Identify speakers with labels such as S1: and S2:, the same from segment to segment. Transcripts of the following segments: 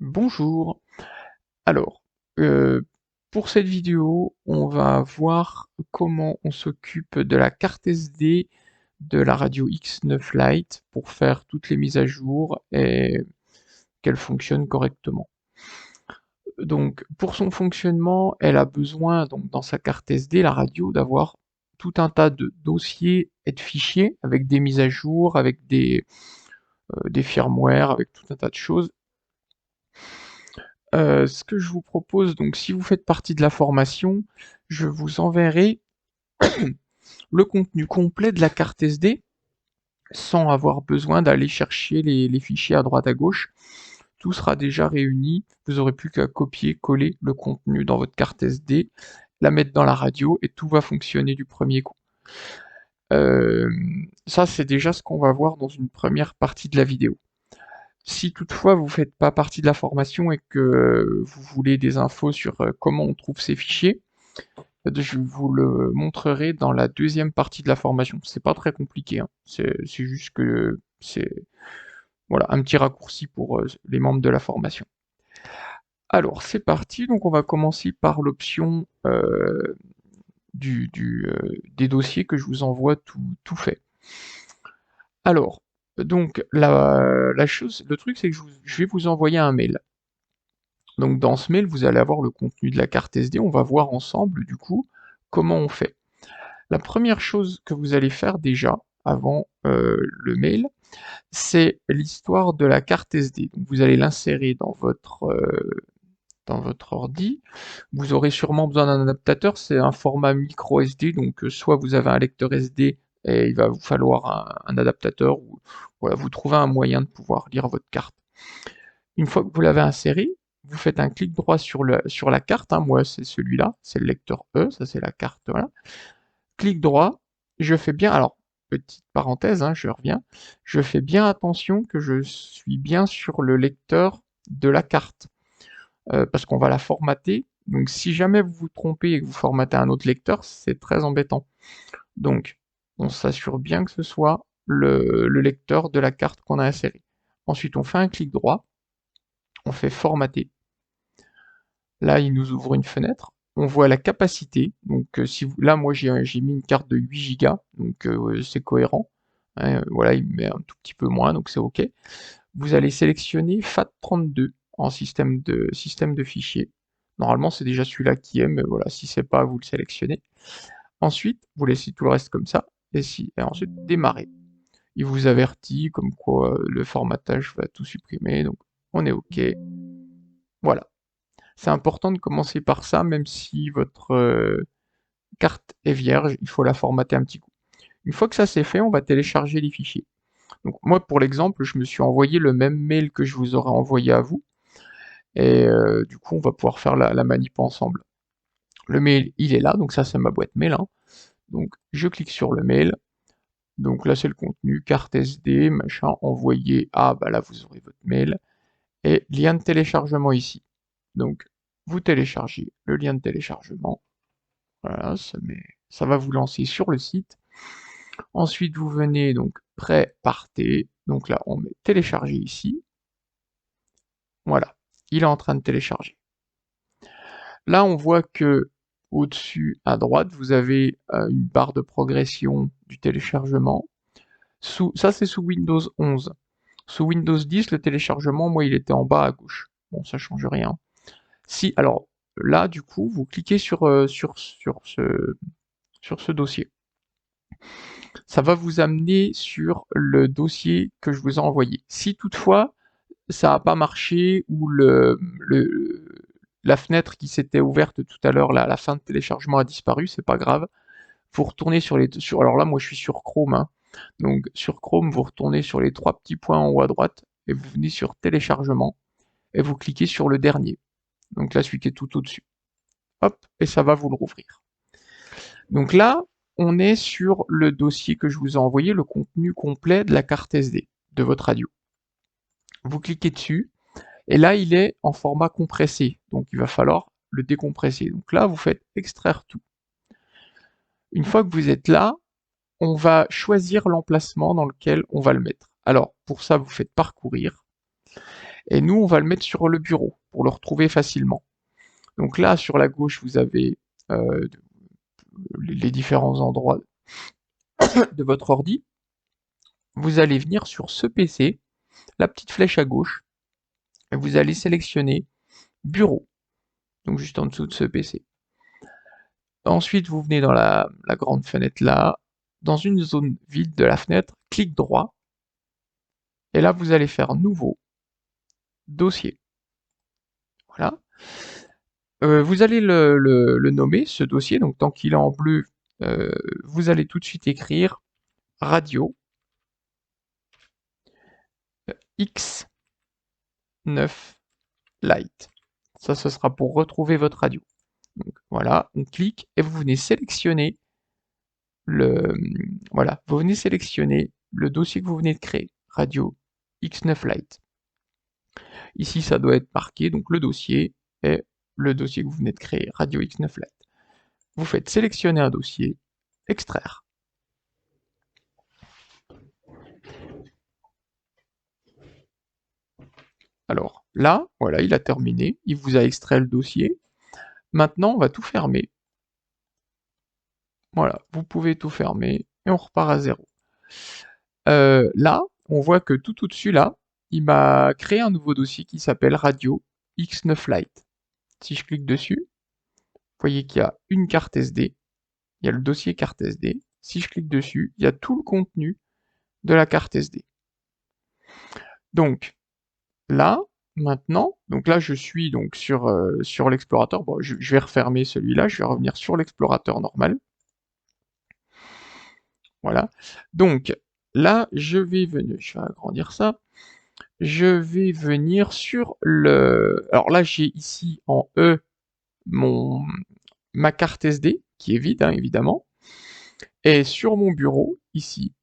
S1: Bonjour. Alors, euh, pour cette vidéo, on va voir comment on s'occupe de la carte SD de la radio X9 Lite pour faire toutes les mises à jour et qu'elle fonctionne correctement. Donc, pour son fonctionnement, elle a besoin, donc, dans sa carte SD, la radio, d'avoir tout un tas de dossiers et de fichiers avec des mises à jour, avec des firmware, avec tout un tas de choses. Ce que je vous propose, donc si vous faites partie de la formation, je vous enverrai le contenu complet de la carte SD sans avoir besoin d'aller chercher les fichiers à droite à gauche. Tout sera déjà réuni, vous aurez plus qu'à copier-coller le contenu dans votre carte SD, la mettre dans la radio et tout va fonctionner du premier coup. Euh, Ça, c'est déjà ce qu'on va voir dans une première partie de la vidéo. Si toutefois vous ne faites pas partie de la formation et que vous voulez des infos sur comment on trouve ces fichiers, je vous le montrerai dans la deuxième partie de la formation. C'est pas très compliqué, hein. C'est juste que c'est voilà, un petit raccourci pour les membres de la formation. Alors c'est parti, donc on va commencer par l'option des dossiers que je vous envoie tout fait. Alors, donc le truc c'est que je vais vous envoyer un mail. Donc dans ce mail, vous allez avoir le contenu de la carte SD, on va voir ensemble du coup comment on fait. La première chose que vous allez faire déjà, avant le mail, c'est l'histoire de la carte SD. Donc vous allez l'insérer dans votre ordi. Vous aurez sûrement besoin d'un adaptateur, c'est un format micro SD, donc soit vous avez un lecteur SD et il va vous falloir un adaptateur, ou voilà, vous trouvez un moyen de pouvoir lire votre carte. Une fois que vous l'avez inséré, vous faites un clic droit sur la carte, hein. Moi c'est celui-là, c'est le lecteur E, ça c'est la carte, voilà. Clic droit, je fais bien, alors petite parenthèse, hein, je reviens, je fais bien attention que je suis bien sur le lecteur de la carte, parce qu'on va la formater, donc si jamais vous vous trompez et que vous formatez un autre lecteur, c'est très embêtant. Donc on s'assure bien que ce soit le lecteur de la carte qu'on a inséré. Ensuite on fait un clic droit, on fait formater. Là, il nous ouvre une fenêtre. On voit la capacité. Donc, là, moi, j'ai mis une carte de 8 Go, donc c'est cohérent. Hein, voilà, il met un tout petit peu moins, donc c'est OK. Vous allez sélectionner FAT32 en système de fichiers. Normalement, c'est déjà celui-là qui est, mais voilà, si c'est pas, vous le sélectionnez. Ensuite, vous laissez tout le reste comme ça, et ensuite démarrer. Il vous avertit comme quoi le formatage va tout supprimer, donc on est OK. Voilà. C'est important de commencer par ça, même si votre carte est vierge, il faut la formater un petit coup. Une fois que ça c'est fait, on va télécharger les fichiers. Donc moi, pour l'exemple, je me suis envoyé le même mail que je vous aurais envoyé à vous, et du coup, on va pouvoir faire la manip ensemble. Le mail, il est là, donc ça c'est ma boîte mail, hein. Donc je clique sur le mail, donc là c'est le contenu, carte SD, machin, envoyé à, bah là vous aurez votre mail, et lien de téléchargement ici. Donc vous téléchargez le lien de téléchargement. Voilà, ça va vous lancer sur le site. Ensuite, vous venez donc prêt, partez. Donc là, on met télécharger ici. Voilà, il est en train de télécharger. Là, on voit que au-dessus à droite, vous avez une barre de progression du téléchargement. Ça, c'est sous Windows 11. Sous Windows 10, le téléchargement, moi, il était en bas à gauche. Bon, ça change rien. Si, alors là, du coup, vous cliquez sur ce dossier. Ça va vous amener sur le dossier que je vous ai envoyé. Si toutefois ça n'a pas marché ou la fenêtre qui s'était ouverte tout à l'heure, la fin de téléchargement a disparu, c'est pas grave. Vous retournez alors là, moi je suis sur Chrome, hein. Donc sur Chrome, vous retournez sur les trois petits points en haut à droite et vous venez sur téléchargement et vous cliquez sur le dernier. Donc là, celui qui est tout au-dessus. Hop, et ça va vous le rouvrir. Donc là, on est sur le dossier que je vous ai envoyé, le contenu complet de la carte SD de votre radio. Vous cliquez dessus, et là, il est en format compressé, donc il va falloir le décompresser. Donc là, vous faites extraire tout. Une fois que vous êtes là, on va choisir l'emplacement dans lequel on va le mettre. Alors, pour ça, vous faites parcourir. Et nous, on va le mettre sur le bureau pour le retrouver facilement. Donc là, sur la gauche, vous avez euh, les différents endroits de votre ordi. Vous allez venir sur ce PC, la petite flèche à gauche, et vous allez sélectionner Bureau, donc juste en dessous de ce PC. Ensuite, vous venez dans la grande fenêtre là, dans une zone vide de la fenêtre, clic droit, et là, vous allez faire Nouveau, Dossier. Voilà. Vous allez le nommer, ce dossier, donc tant qu'il est en bleu, vous allez tout de suite écrire Radio X9 Lite. Ça, ce sera pour retrouver votre radio. Donc, voilà, on clique et vous venez sélectionner voilà, vous venez sélectionner le dossier que vous venez de créer, Radio X9 Lite. Ici, ça doit être marqué, donc le dossier est le dossier que vous venez de créer, Radio X9 Lite. Vous faites sélectionner un dossier, extraire. Alors là, voilà, il a terminé, il vous a extrait le dossier. Maintenant, on va tout fermer. Voilà, vous pouvez tout fermer et on repart à zéro. Là, on voit que tout au-dessus, là, il m'a créé un nouveau dossier qui s'appelle Radio X9 Lite. Si je clique dessus, vous voyez qu'il y a une carte SD, il y a le dossier carte SD. Si je clique dessus, il y a tout le contenu de la carte SD. Donc là, maintenant, donc là je suis donc sur l'explorateur. Bon, je vais refermer celui-là, je vais revenir sur l'explorateur normal. Voilà. Donc là, je vais venir, je vais agrandir ça. Je vais venir sur le. Alors là, j'ai ici en E ma carte SD qui est vide, hein, évidemment. Et sur mon bureau, ici,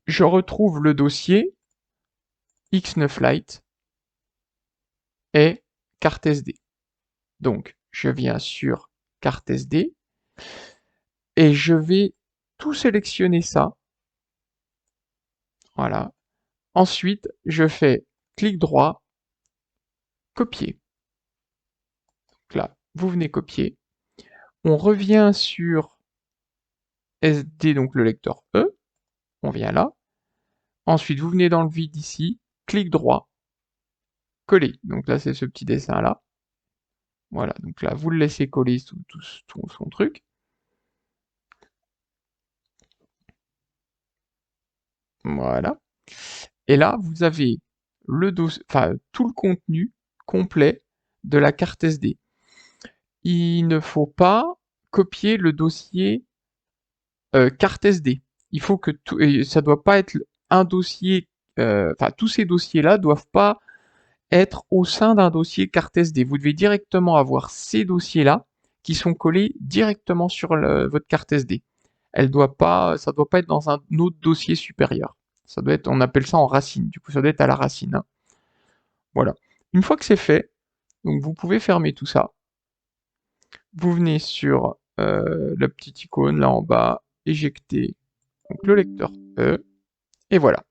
S1: je retrouve le dossier X9 Lite et carte SD. Donc, je viens sur carte SD et je vais tout sélectionner ça. Voilà. Ensuite, je fais clic droit, copier. Donc là, vous venez copier. On revient sur SD, donc le lecteur E. On vient là. Ensuite, vous venez dans le vide ici, clic droit, coller. Donc là, c'est ce petit dessin là. Voilà, donc là, vous le laissez coller tout son truc. Voilà. Et là, vous avez tout le contenu complet de la carte SD. Il ne faut pas copier le dossier carte SD. Il faut que tout, et ça doit pas être un dossier, tous ces dossiers-là doivent pas être au sein d'un dossier carte SD. Vous devez directement avoir ces dossiers-là qui sont collés directement sur votre carte SD. Ça doit pas être dans un autre dossier supérieur. Ça doit être, on appelle ça en racine. Du coup, ça doit être à la racine, hein. Voilà. Une fois que c'est fait, donc vous pouvez fermer tout ça. Vous venez sur la petite icône là en bas, éjecter donc le lecteur E, et voilà.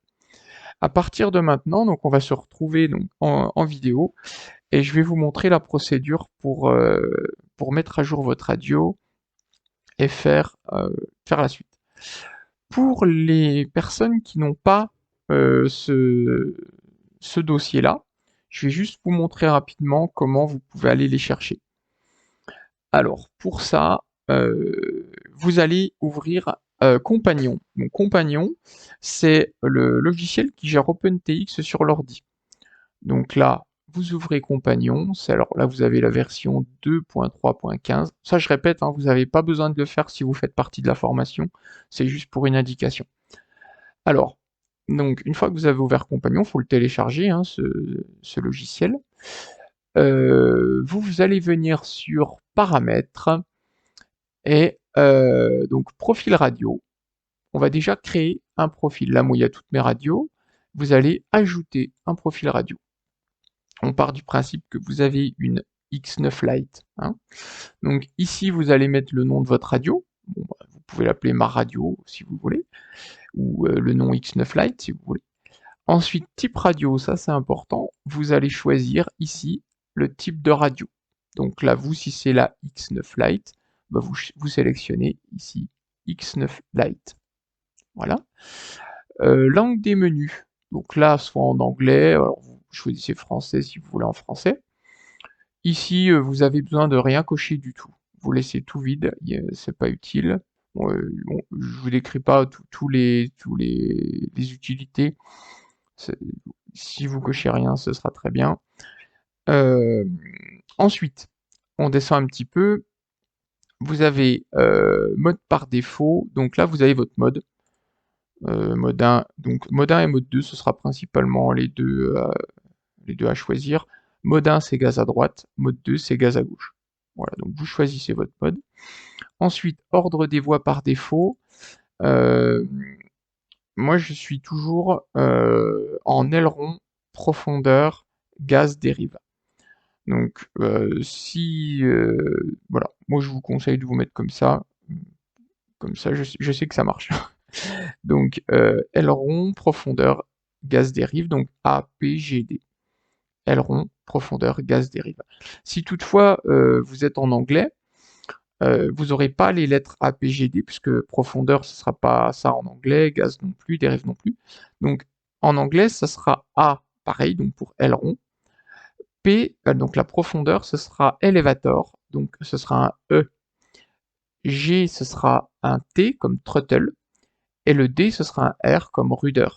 S1: À partir de maintenant, donc on va se retrouver donc en vidéo et je vais vous montrer la procédure pour mettre à jour votre radio et faire la suite. Pour les personnes qui n'ont pas ce dossier-là, je vais juste vous montrer rapidement comment vous pouvez aller les chercher. Alors, pour ça, vous allez ouvrir Compagnon. Donc, Compagnon, c'est le logiciel qui gère OpenTX sur l'ordi. Donc là, vous ouvrez Compagnon. Alors là, vous avez la version 2.3.15. Ça, je répète, hein, vous n'avez pas besoin de le faire si vous faites partie de la formation. C'est juste pour une indication. Alors, donc, une fois que vous avez ouvert Compagnon, il faut le télécharger, hein, ce logiciel. Vous allez venir sur Paramètres et donc Profil radio. On va déjà créer un profil. Là, moi, il y a toutes mes radios. Vous allez ajouter un profil radio. On part du principe que vous avez une X9 Lite, hein. Donc ici, vous allez mettre le nom de votre radio. Bon, bah, vous pouvez l'appeler ma radio si vous voulez, ou le nom X9 Lite si vous voulez. Ensuite, type radio, ça c'est important. Vous allez choisir ici le type de radio. Donc là, vous, si c'est la X9 Lite, bah, vous sélectionnez ici X9 Lite. Voilà. Langue des menus. Donc là, soit en anglais, alors vous choisissez français si vous voulez en français. Ici, vous avez besoin de rien cocher du tout. Vous laissez tout vide, c'est pas utile. Bon, je vous décris pas les utilités. Si vous cochez rien, ce sera très bien. Euh, Ensuite, on descend un petit peu. Vous avez mode par défaut. Donc là, vous avez votre mode. Mode 1, donc mode 1 et mode 2, ce sera principalement les deux à choisir. Mode 1, c'est gaz à droite. Mode 2, c'est gaz à gauche. Voilà, donc vous choisissez votre mode. Ensuite, ordre des voies par défaut. Euh, Moi, je suis toujours en aileron, profondeur, gaz, dérive. Donc, voilà, moi je vous conseille de vous mettre comme ça, je sais que ça marche. Donc, aileron, profondeur, gaz, dérive, donc APGD. Aileron, profondeur, gaz, dérive. Si toutefois vous êtes en anglais, vous n'aurez pas les lettres APGD, puisque profondeur, ce ne sera pas ça en anglais, gaz non plus, dérive non plus. Donc, en anglais, ça sera A, pareil, donc pour aileron. P, donc la profondeur, ce sera elevator, donc ce sera un E. G, ce sera un T comme throttle. Et le D, ce sera un R comme rudder.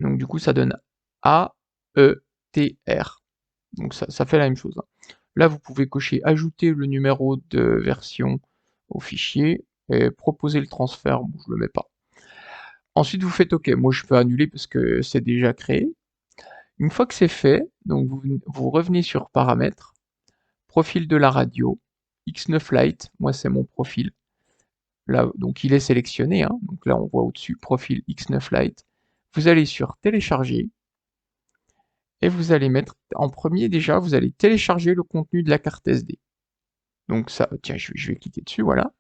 S1: Donc du coup, ça donne A, E, T, R. Donc ça fait la même chose. Là, vous pouvez cocher ajouter le numéro de version au fichier et proposer le transfert. Bon, je le mets pas. Ensuite, vous faites OK. Moi, je peux annuler parce que c'est déjà créé. Une fois que c'est fait, donc vous revenez sur paramètres, profil de la radio, X9 Lite, moi c'est mon profil. Là, donc il est sélectionné, hein. Donc là on voit au-dessus profil X9 Lite. Vous allez sur télécharger et vous allez mettre en premier déjà, vous allez télécharger le contenu de la carte SD. Donc ça, tiens, je vais cliquer dessus, voilà.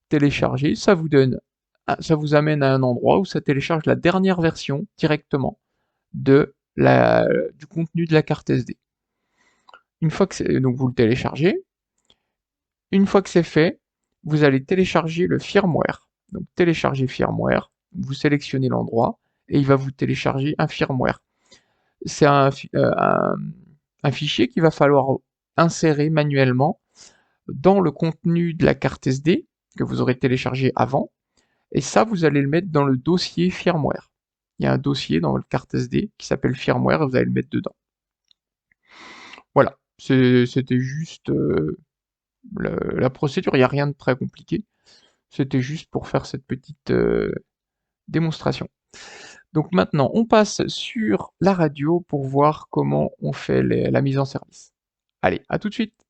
S1: Télécharger, ça vous amène à un endroit où ça télécharge la dernière version directement du contenu de la carte SD. Une fois que donc vous le téléchargez, une fois que c'est fait, vous allez télécharger le firmware. Donc télécharger firmware, vous sélectionnez l'endroit et il va vous télécharger un firmware. C'est un fichier qu'il va falloir insérer manuellement dans le contenu de la carte SD que vous aurez téléchargé avant. Et ça, vous allez le mettre dans le dossier firmware. Il y a un dossier dans votre carte SD qui s'appelle firmware et vous allez le mettre dedans. Voilà, c'était juste la procédure, il n'y a rien de très compliqué. C'était juste pour faire cette petite démonstration. Donc maintenant, on passe sur la radio pour voir comment on fait la mise en service. Allez, à tout de suite.